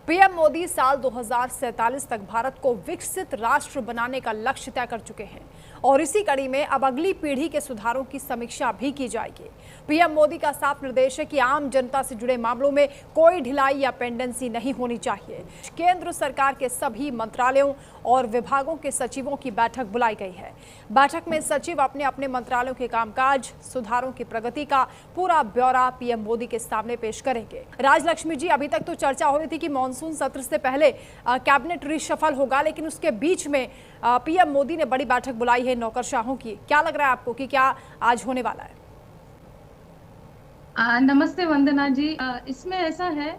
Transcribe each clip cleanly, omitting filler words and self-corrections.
PM Modi साल 2047 तक भारत को विकसित राष्ट्र बनाने का लक्ष्य तय कर चुके हैं और इसी कड़ी में अब अगली पीढ़ी के सुधारों की समीक्षा भी की जाएगी। पीएम मोदी का साफ निर्देश है कि आम जनता से जुड़े मामलों में कोई ढिलाई या पेंडेंसी नहीं होनी चाहिए। केंद्र सरकार के सभी मंत्रालयों और विभागों के सचिवों की बैठक बुलाई गई है। बैठक में सचिव अपने अपने मंत्रालयों के कामकाज, सुधारों की प्रगति का पूरा ब्यौरा पीएम मोदी के सामने पेश करेंगे। राजलक्ष्मी जी, अभी तक तो चर्चा हो रही थी कि मॉनसून सत्र से पहले कैबिनेट रिशफल होगा, लेकिन उसके बीच में पीएम मोदी ने बड़ी बैठक बुलाई है नौकरशाहों की। क्या लग रहा है आपको कि क्या आज होने वाला है? नमस्ते वंदना जी। इसमें ऐसा है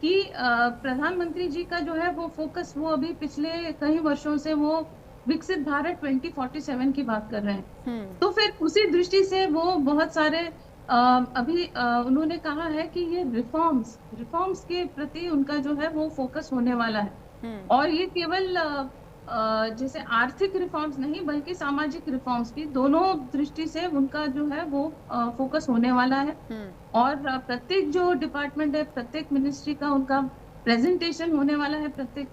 कि प्रधानमंत्री जी का जो है वो फोकस, वो अभी पिछले कई वर्षों से वो विकसित भारत 2047 की बात कर रहे हैं। तो फिर उसी दृष्टि से वो बहुत सारे अभी उन्होंने कहा है कि ये रिफॉर्म्स के प्रति उनका जो है वो फोकस होने वाला है। और ये केवल जैसे आर्थिक रिफॉर्म्स नहीं बल्कि सामाजिक रिफॉर्म्स भी, दोनों दृष्टि से उनका जो है वो फोकस होने वाला है। और प्रत्येक जो डिपार्टमेंट है, प्रत्येक मिनिस्ट्री का उनका प्रेजेंटेशन होने वाला है। प्रत्येक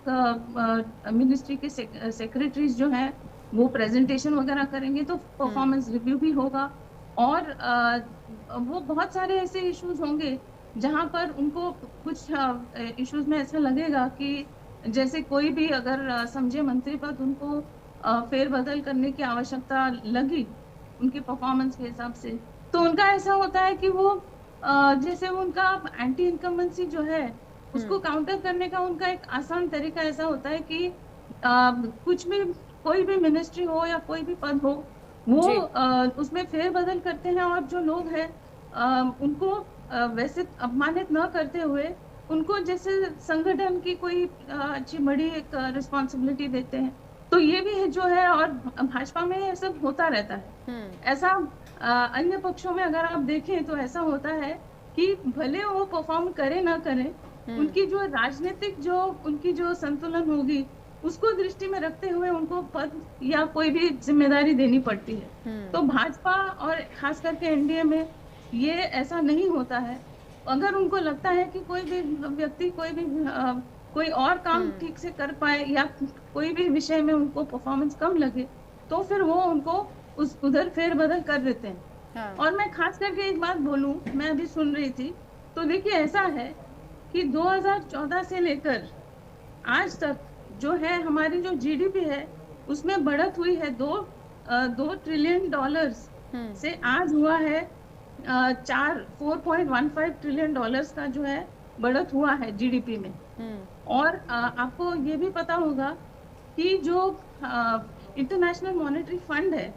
मिनिस्ट्री के सेक्रेटरीज जो है वो प्रेजेंटेशन वगैरह करेंगे, तो परफॉर्मेंस रिव्यू भी होगा। और वो बहुत सारे ऐसे इश्यूज होंगे जहां पर उनको कुछ इश्यूज में ऐसा लगेगा कि जैसे कोई भी अगर समझे मंत्री पद उनको फेरबदल करने की आवश्यकता लगी उनके परफॉर्मेंस के हिसाब से, तो उनका ऐसा होता है कि वो जैसे उनका एंटी इनकम्बेंसी जो है उसको काउंटर करने का उनका एक आसान तरीका ऐसा होता है कि कुछ भी, कोई भी मिनिस्ट्री हो या कोई भी पद हो, वो उसमें फेरबदल करते हैं और जो लोग हैं उनको वैसे अपमानित न करते हुए उनको जैसे संगठन की कोई अच्छी बड़ी एक रिस्पॉन्सिबिलिटी देते हैं। तो ये भी है जो है, और भाजपा में ये सब होता रहता है। ऐसा अन्य पक्षों में अगर आप देखें तो ऐसा होता है कि भले वो परफॉर्म करे ना करे, उनकी जो राजनीतिक जो उनकी जो संतुलन होगी उसको दृष्टि में रखते हुए उनको पद या कोई भी जिम्मेदारी देनी पड़ती है। तो भाजपा और खास करके एनडीए में ये ऐसा नहीं होता है। अगर उनको लगता है कि कोई भी व्यक्ति कोई और काम ठीक से कर पाए या कोई भी विषय में उनको परफॉर्मेंस कम लगे, तो फिर वो उनको उधर फेरबदल कर देते हैं। और मैं खास करके एक बात बोलूं, मैं अभी सुन रही थी, तो देखिए ऐसा है कि 2014 से लेकर आज तक जो है हमारी जो जीडीपी है उसमें बढ़त हुई है। 2 ट्रिलियन डॉलर्स से आज हुआ है 4.15 ट्रिलियन डॉलर्स का जो है बढ़त हुआ है जीडीपी में। और आपको ये भी पता होगा कि जो इंटरनेशनल मॉनेटरी फंड है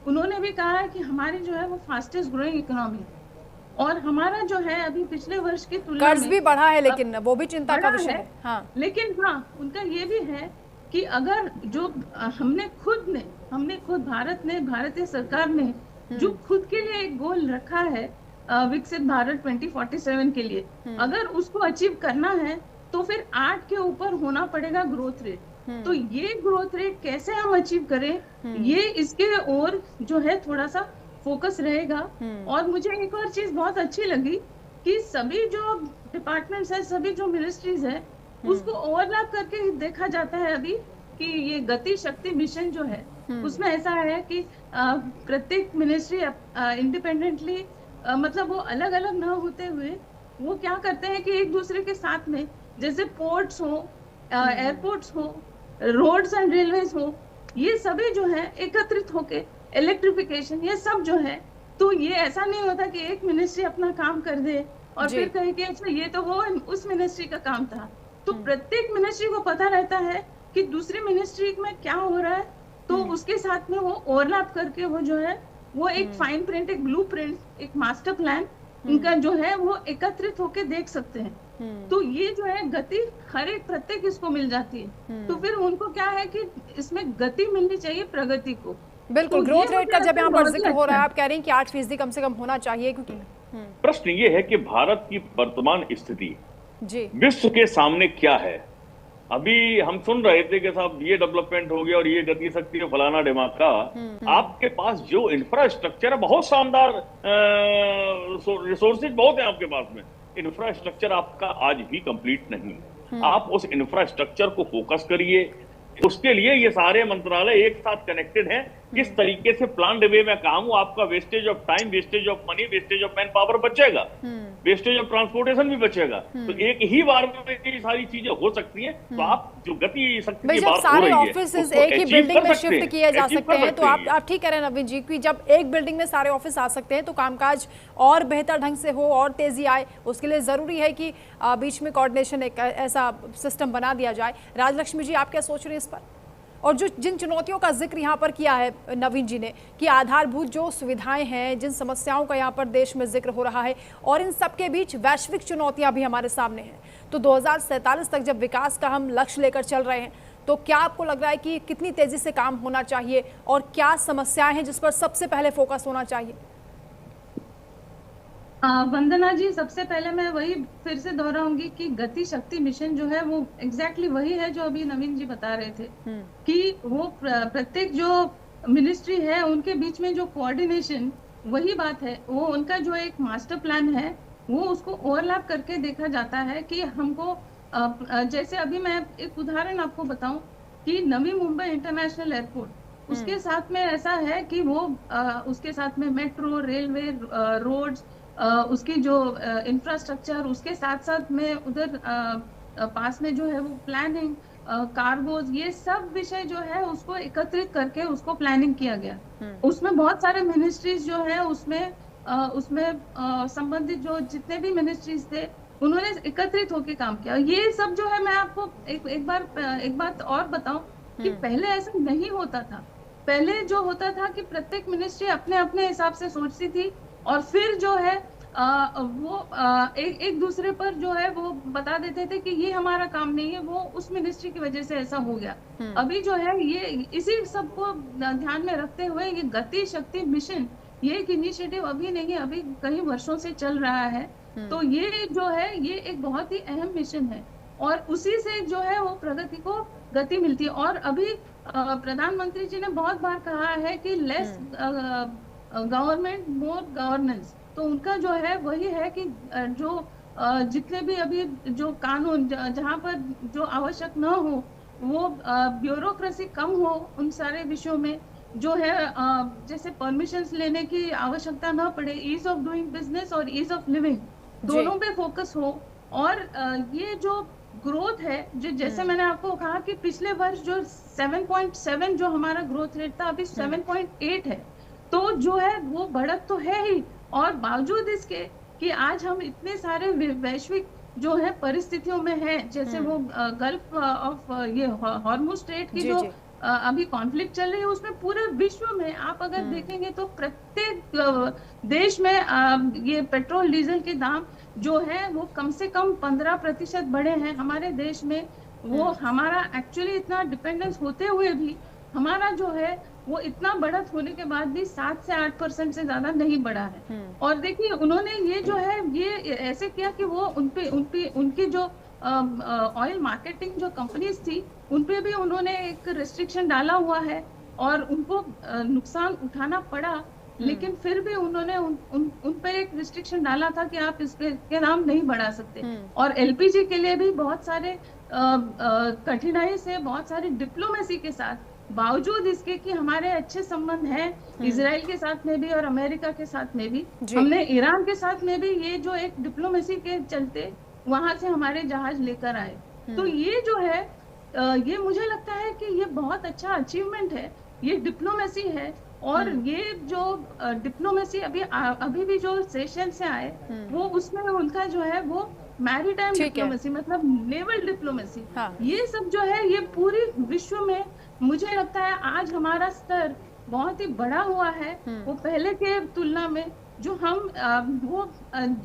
उन्होंने भी कहा है कि हमारी जो है वो फास्टेस्ट ग्रोइंग इकोनॉमी है। और हमारा जो है अभी पिछले वर्ष की तुलना में कर्ज भी बढ़ा है, लेकिन वो भी चिंता का विषय है। हाँ। लेकिन हाँ, उनका ये भी है कि अगर जो हमने खुद भारतीय सरकार ने जो खुद के लिए एक गोल रखा है विकसित भारत 2047 के लिए, अगर उसको अचीव करना है तो फिर 8 के ऊपर होना पड़ेगा ग्रोथ रेट। तो ये ग्रोथ रेट कैसे हम अचीव करें, ये इसके और जो है थोड़ा सा फोकस रहेगा। और मुझे एक और चीज बहुत अच्छी लगी कि सभी जो डिपार्टमेंट्स है, सभी जो मिनिस्ट्रीज है, उसको ओवरलैप करके देखा जाता है अभी कि ये गति शक्ति मिशन जो है उसमें ऐसा है कि प्रत्येक मिनिस्ट्री इंडिपेंडेंटली, मतलब वो अलग अलग ना होते हुए वो क्या करते हैं कि एक दूसरे के साथ में, जैसे पोर्ट्स हो, एयरपोर्ट्स हो, रोड्स एंड रेलवेज हो, ये सभी जो है एकत्रित होके, इलेक्ट्रिफिकेशन, ये सब जो है, तो ये ऐसा नहीं होता कि एक मिनिस्ट्री अपना काम कर दे और फिर कहे कि अच्छा ये तो वो उस मिनिस्ट्री का काम था। तो प्रत्येक मिनिस्ट्री को पता रहता है कि दूसरी मिनिस्ट्री में क्या हो रहा है, तो उसके साथ में वो ओवरलैप करके वो जो है वो एक फाइन प्रिंट, एक ब्लू प्रिंट, एक मास्टर प्लान उनका जो है वो एकत्रित होके देख सकते हैं। तो ये जो है गति हर एक प्रत्येक इसको मिल जाती है। तो फिर उनको क्या है कि इसमें गति मिलनी चाहिए प्रगति को। बिल्कुल। तो ग्रोथ रेट का जब यहाँ पर जिक्र हो रहा है, आप कह रही हैं कि 8% कम से कम होना चाहिए, क्योंकि प्रश्न ये है कि भारत की वर्तमान स्थिति विश्व के सामने क्या है। अभी हम सुन रहे थे कि साहब ये डेवलपमेंट हो गया और ये गति शक्ति है फलाना ढिमाका। आपके पास जो इंफ्रास्ट्रक्चर है बहुत शानदार, रिसोर्सेज बहुत है आपके पास में, इंफ्रास्ट्रक्चर आपका आज भी कंप्लीट नहीं है। आप उस इंफ्रास्ट्रक्चर को फोकस करिए। उसके लिए ये सारे मंत्रालय एक साथ कनेक्टेड हैं। किस तरीके से प्लान वे में काम हो, आपका wastage of time, wastage of money, wastage of man power बचेगा, वेस्टेज ऑफ ट्रांसपोर्टेशन भी बचेगा। तो एक ही बार में ये सारी चीजें हो सकती हैं। तो आप जो गति शक्ति की बात हो रही है, ऑफिस एक ही बिल्डिंग में शिफ्ट किए जा सकते हैं, तो आप ठीक कह रहे हैं नवीन जी कि जब एक बिल्डिंग में सारे ऑफिस आ सकते हैं तो कामकाज और बेहतर ढंग से हो और तेजी आए। उसके लिए जरूरी है कि बीच में कोऑर्डिनेशन एक ऐसा सिस्टम बना दिया जाए। राजलक्ष्मी जी, आप क्या सोच रहे हैं इस पर? और जो जिन चुनौतियों का जिक्र यहाँ पर किया है नवीन जी ने कि आधारभूत जो सुविधाएं हैं, जिन समस्याओं का यहाँ पर देश में जिक्र हो रहा है, और इन सबके बीच वैश्विक चुनौतियां भी हमारे सामने हैं। तो 2047 तक जब विकास का हम लक्ष्य लेकर चल रहे हैं, तो क्या आपको लग रहा है कि कितनी तेजी से काम होना चाहिए और क्या समस्याएं हैं जिस पर सबसे पहले फोकस होना चाहिए? वंदना जी, सबसे पहले मैं वही फिर से दोहराऊंगी कि गति शक्ति मिशन जो है वो एग्जैक्टली वही है जो अभी नवीन जी बता रहे थे कि वो प्रत्येक जो मिनिस्ट्री है उनके बीच में जो कोऑर्डिनेशन, वही बात है। वो उनका जो एक मास्टर प्लान है वो उसको ओवरलैप करके देखा जाता है कि हमको जैसे अभी मैं एक उदाहरण आपको बताऊं कि नवी मुंबई इंटरनेशनल एयरपोर्ट, उसके साथ में ऐसा है कि वो उसके साथ में मेट्रो, रेलवे, रोड्स, उसकी जो इंफ्रास्ट्रक्चर, उसके साथ साथ में उधर पास में जो है वो प्लानिंग, कार्गोज, ये सब विषय जो है उसको एकत्रित करके उसको प्लानिंग किया गया। उसमें बहुत सारे मिनिस्ट्रीज जो है उसमें संबंधित जो जितने भी मिनिस्ट्रीज थे उन्होंने एकत्रित होकर काम किया। ये सब जो है, मैं आपको एक बात और बताऊं कि पहले ऐसा नहीं होता था। पहले जो होता था कि प्रत्येक मिनिस्ट्री अपने अपने हिसाब से सोचती थी और फिर जो है वो एक दूसरे पर जो है वो बता देते थे कि ये हमारा काम नहीं है, वो उस मिनिस्ट्री की वजह से ऐसा हो गया। अभी जो है ये इसी सबको ध्यान में रखते हुए ये गति शक्ति मिशन, ये एक इनिशिएटिव अभी नहीं, अभी कई वर्षों से चल रहा है। तो ये जो है ये एक बहुत ही अहम मिशन है और उसी से जो है वो प्रगति को गति मिलती है। और अभी प्रधानमंत्री जी ने बहुत बार कहा है कि लेस गवर्नमेंट मोर गवर्नेंस। तो उनका जो है वही है कि जो जितने भी अभी जो कानून जहाँ पर जो आवश्यक न हो वो ब्यूरोक्रेसी कम हो, उन सारे विषयों में जो है जैसे परमिशंस लेने की आवश्यकता न पड़े, ईज ऑफ डूइंग बिजनेस और ईज ऑफ लिविंग दोनों पे फोकस हो। और ये जो ग्रोथ है, जो जैसे मैंने आपको कहा कि पिछले वर्ष जो 7.7 जो हमारा ग्रोथ रेट था, अभी 7.8 है। तो जो है वो बढ़त तो है ही, और बावजूद इसके कि आज हम इतने सारे वैश्विक जो है परिस्थितियों में हैं, जैसे वो गल्फ ऑफ ये हॉर्मुज स्ट्रेट की जो अभी कॉन्फ्लिक्ट चल रही है, उसमें पूरे विश्व में आप अगर देखेंगे तो प्रत्येक देश में ये पेट्रोल डीजल के दाम जो है वो कम से कम 15% बढ़े हैं हमारे देश में। वो हमारा एक्चुअली इतना डिपेंडेंस होते हुए भी हमारा जो है वो इतना बढ़त होने के बाद भी 7 से 8% से ज्यादा नहीं बढ़ा है। और देखिए उन्होंने ये जो है ये ऐसे किया कि वो उनकी जो ऑयल मार्केटिंग जो कंपनीज थी उनपे भी उन्होंने एक रिस्ट्रिक्शन डाला हुआ है और उनको नुकसान उठाना पड़ा, लेकिन फिर भी उन्होंने उन पे एक रिस्ट्रिक्शन डाला था कि आप इसके दाम नहीं बढ़ा सकते। और एलपीजी के लिए भी बहुत सारे कठिनाई से, बहुत सारी डिप्लोमेसी के साथ, बावजूद इसके कि हमारे अच्छे संबंध हैं इजराइल के साथ में भी और अमेरिका के साथ में भी, हमने ईरान के साथ में भी ये जो एक डिप्लोमेसी के चलते वहां से हमारे जहाज लेकर आए। तो ये जो है ये मुझे लगता है कि ये बहुत अच्छा अचीवमेंट है, ये डिप्लोमेसी है। और ये जो डिप्लोमेसी अभी भी जो सेशन से आए वो उसमें उनका जो है वो मैरीटाइम डिप्लोमेसी मतलब नेवल डिप्लोमेसी, ये सब जो है ये पूरी विश्व में मुझे लगता है आज हमारा स्तर बहुत ही बड़ा हुआ है। वो पहले के तुलना में जो हम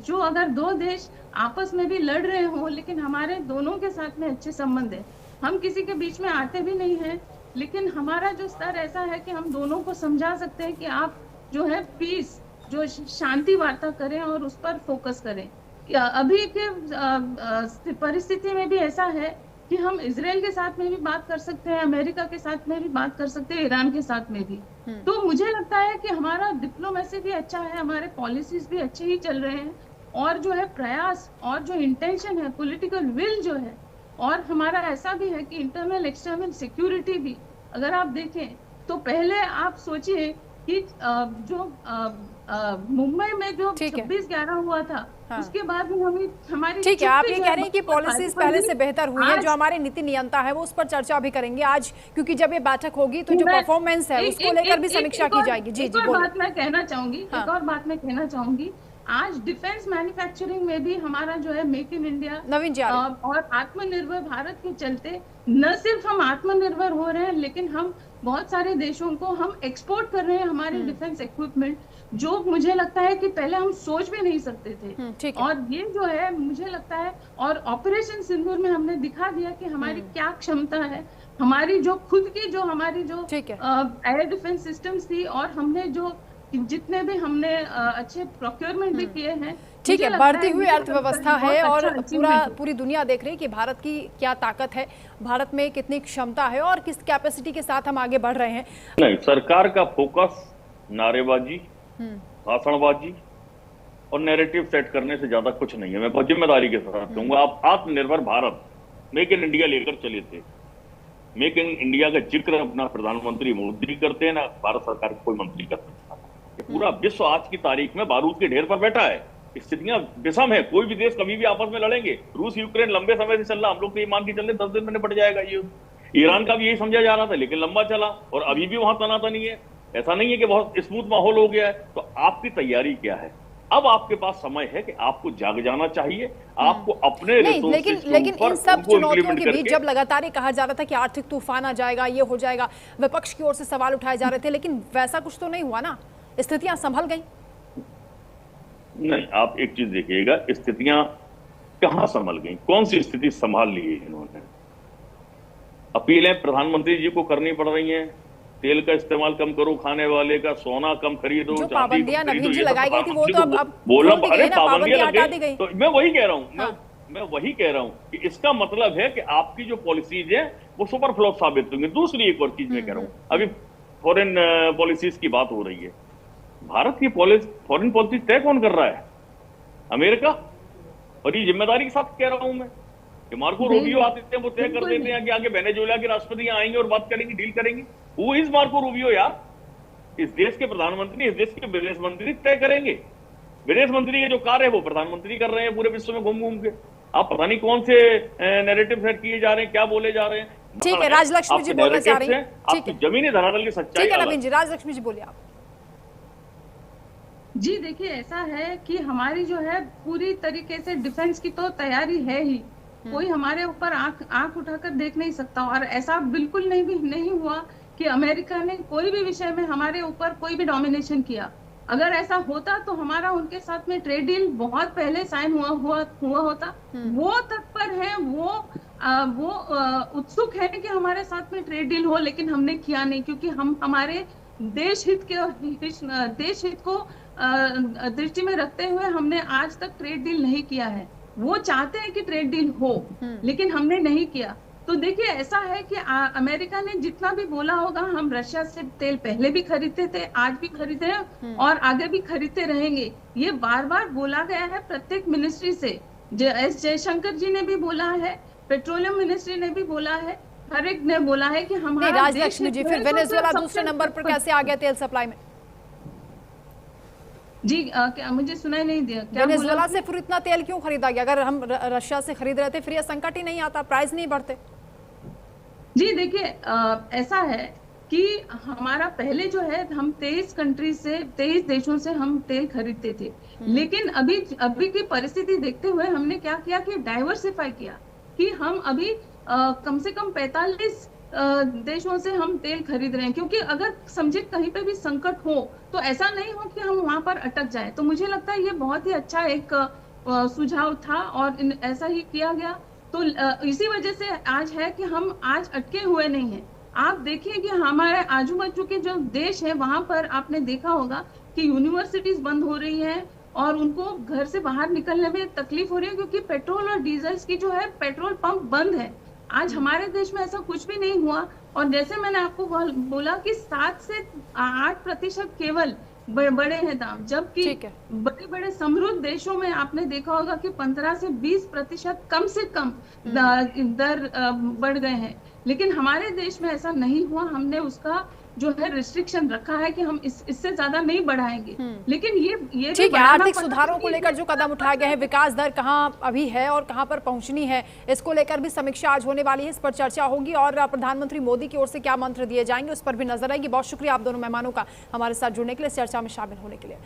जो अगर दो देश आपस में भी लड़ रहे हो लेकिन हमारे दोनों के साथ में अच्छे संबंध है, हम किसी के बीच में आते भी नहीं हैं, लेकिन हमारा जो स्तर ऐसा है कि हम दोनों को समझा सकते हैं कि आप जो है पीस, जो शांति वार्ता करें और उस पर फोकस करें। अभी के परिस्थिति में भी ऐसा है कि हम इजराइल के साथ में भी बात कर सकते हैं, अमेरिका के साथ में भी बात कर सकते हैं, ईरान के साथ में भी। तो मुझे लगता है कि हमारा डिप्लोमेसी भी अच्छा है, हमारे पॉलिसीज भी अच्छे ही चल रहे हैं, और जो है प्रयास और जो इंटेंशन है, पॉलिटिकल विल जो है और हमारा ऐसा भी है कि इंटरनल एक्सटर्नल सिक्योरिटी भी अगर आप देखें तो पहले आप सोचिए कि जो मुंबई में जो 26/11 हुआ था, हाँ। उसके बाद भी हमारी ठीक है, आप ये कह रहे हैं कि पॉलिसीज पहले से बेहतर हुई है, जो हमारे नीति नियंता है वो उस पर चर्चा भी करेंगे आज, क्योंकि जब ये बैठक होगी तो जो परफॉर्मेंस है उसको लेकर भी समीक्षा की जाएगी। जी जी, एक और बात मैं कहना चाहूंगी, आज डिफेंस मैन्युफैक्चरिंग में भी हमारा जो है मेक इन इंडिया नवीन जी और आत्मनिर्भर भारत के चलते न सिर्फ हम आत्मनिर्भर हो रहे हैं, लेकिन हम बहुत सारे देशों को हम एक्सपोर्ट कर रहे हैं हमारे डिफेंस इक्विपमेंट, जो मुझे लगता है कि पहले हम सोच भी नहीं सकते थे। और ये जो है मुझे लगता है, और ऑपरेशन सिंदूर में हमने दिखा दिया कि हमारी क्या क्षमता है, हमारी जो खुद की जो हमारी जो एयर डिफेंस सिस्टम्स थी, और हमने जो जितने भी हमने अच्छे प्रोक्योरमेंट भी किए हैं। ठीक है, बढ़ती हुई अर्थव्यवस्था है और पूरी दुनिया देख रही है कि भारत की क्या ताकत है, भारत में कितनी क्षमता है और किस कैपेसिटी के साथ हम आगे बढ़ रहे हैं। नहीं, सरकार का फोकस नारेबाजी, भाषणबाजी और नैरेटिव सेट करने से ज्यादा कुछ नहीं है। मैं बहुत जिम्मेदारी के साथ कहूंगा, आप आत्मनिर्भर भारत, मेक इन इंडिया लेकर चले थे। मेक इन इंडिया का जिक्र अपना प्रधानमंत्री मोदी करते हैं ना भारत सरकार कोई मंत्री कर सकता है। पूरा विश्व आज की तारीख में बारूद के ढेर पर बैठा है, स्थितियां विषम है, कोई भी देश कभी भी आपस में लड़ेंगे। रूस यूक्रेन लंबे समय से चल रहा, हम लोग तो ये मान के चल रहे 10 दिन में निपट जाएगा ये। ईरान का भी यही समझा जा रहा था, लेकिन लंबा चला और अभी भी वहां तनातनी है। ऐसा नहीं है कि बहुत स्मूथ माहौल हो गया है। तो आपकी तैयारी क्या है? अब आपके पास समय है कि आपको जाग जाना चाहिए, आपको अपने लेकिन इन सब चुनौतियों के बीच जब लगातार कहा जा रहा था कि आर्थिक तूफान आ जाएगा, ये हो जाएगा, विपक्ष की ओर से सवाल उठाए जा रहे थे, लेकिन वैसा कुछ तो नहीं हुआ ना, स्थितियां संभल गई। नहीं, आप एक चीज देखिएगा, स्थितियां कहां संभल गई, कौन सी स्थिति संभाल ली है इन्होंने। अपीलें प्रधानमंत्री जी को करनी पड़ रही हैं, तेल का इस्तेमाल कम करो, खाने वाले का सोना कम खरीदो, जो पाबंदियां नवीन जी लगाई गई थी वो तो अब बोला, अरे पाबंदियां हटा दी गई। तो मैं वही कह रहा हूँ, मैं वही कह रहा हूँ कि इसका मतलब है कि आपकी जो पॉलिसीज है वो सुपर फ्लॉप साबित होंगी। दूसरी एक और चीज मैं कह रहा हूँ, अभी फॉरेन पॉलिसीज की बात हो रही है। भारत की फॉरेन पॉलिसी तय कौन कर रहा है? अमेरिका। और ये जिम्मेदारी के साथ कह रहा हूं मैं कि मार्को रूबियो आते हैं, वो तय कर देते हैं कि आगे वेनेजुएला के राष्ट्रपति आएंगे और बात करेंगे, डील करेंगे। वो इस मार्को रूबियो यार, इस देश के प्रधानमंत्री, इस देश के विदेश मंत्री तय करेंगे। विदेश मंत्री के जो कार्य है वो प्रधानमंत्री कर रहे हैं पूरे विश्व में घूम घूम के। आप पता नहीं कौन से नैरेटिव सेट किए जा रहे हैं, क्या बोले जा रहे हैं। ठीक है, राजलक्ष्मी जी बोलना चाह रही हैं। आपकी जमीनी धरातल की सच्चाई। ठीक है नवीन जी, राजलक्ष्मी जी बोलिए आप। जी देखिए, ऐसा है कि हमारी जो है पूरी तरीके से डिफेंस की तो तैयारी है ही, कोई हमारे ऊपर आंख उठाकर देख नहीं सकता। और ऐसा बिल्कुल नहीं हुआ कि अमेरिका ने कोई भी विषय में हमारे ऊपर कोई भी डोमिनेशन किया। अगर ऐसा होता तो हमारा उनके साथ में ट्रेड डील बहुत पहले साइन हुआ होता। वो तत्पर है, वो उत्सुक है कि हमारे साथ में ट्रेड डील हो, लेकिन हमने किया नहीं, क्योंकि हम हमारे देश हित को दृष्टि में रखते हुए हमने आज तक ट्रेड डील नहीं किया है। वो चाहते हैं कि ट्रेड डील हो, लेकिन हमने नहीं किया। तो देखिए, ऐसा है कि अमेरिका ने जितना भी बोला होगा, हम रशिया से तेल पहले भी खरीदते थे, आज भी खरीदे हैं और आगे भी खरीदते रहेंगे। ये बार बार बोला गया है प्रत्येक मिनिस्ट्री से। एस जयशंकर जी ने भी बोला है, पेट्रोलियम मिनिस्ट्री ने भी बोला है, हर एक ने बोला है कि हमारा राजलक्ष्मी जी, फिर वेनेजुएला दूसरे नंबर पर कैसे आ गया तेल सप्लाई में? जी क्या मुझे सुनाई नहीं दिया, क्या वेनेजुएला से फिर इतना तेल क्यों खरीदा गया? अगर हम रशिया से खरीद रहे थे फिर ये संकट ही नहीं आता, प्राइस नहीं बढ़ते। जी देखिए, ऐसा है कि हमारा पहले जो है हम 23 देशों से हम तेल खरीदते थे, लेकिन अभी की परिस्थिति देखते हुए हमने क्या किया कि डाइवर्सिफाई किया, कि हम अभी कम से कम 45 देशों से हम तेल खरीद रहे हैं। क्योंकि अगर समझे कहीं पे भी संकट हो तो ऐसा नहीं हो कि हम वहां पर अटक जाए। तो मुझे लगता है ये बहुत ही अच्छा एक सुझाव था और ऐसा ही किया गया। तो इसी वजह से आज है कि हम आज अटके हुए नहीं हैं। आप देखिए कि हमारे आजू बाजू के जो देश है वहां पर आपने देखा होगा कि यूनिवर्सिटीज बंद हो रही है और उनको घर से बाहर निकलने में तकलीफ हो रही है, क्योंकि पेट्रोल और डीजल की जो है पेट्रोल पंप बंद है। आज हमारे देश में ऐसा कुछ भी नहीं हुआ। और जैसे मैंने आपको बोला कि 7 से 8% केवल बड़े हैं दाम, जबकि बड़े बड़े समृद्ध देशों में आपने देखा होगा कि 15 से 20% कम से कम दर बढ़ गए हैं। लेकिन हमारे देश में ऐसा नहीं हुआ, हमने उसका जो है रिस्ट्रिक्शन रखा है कि हम इससे ज्यादा नहीं बढ़ाएंगे। लेकिन ये ठीक है, आर्थिक सुधारों को लेकर जो कदम उठाए गए हैं, विकास दर कहां अभी है और कहां पर पहुंचनी है, इसको लेकर भी समीक्षा आज होने वाली है, इस पर चर्चा होगी और प्रधानमंत्री मोदी की ओर से क्या मंत्र दिए जाएंगे उस पर भी नजर आएगी। बहुत शुक्रिया आप दोनों मेहमानों का हमारे साथ जुड़ने के लिए, चर्चा में शामिल होने के लिए।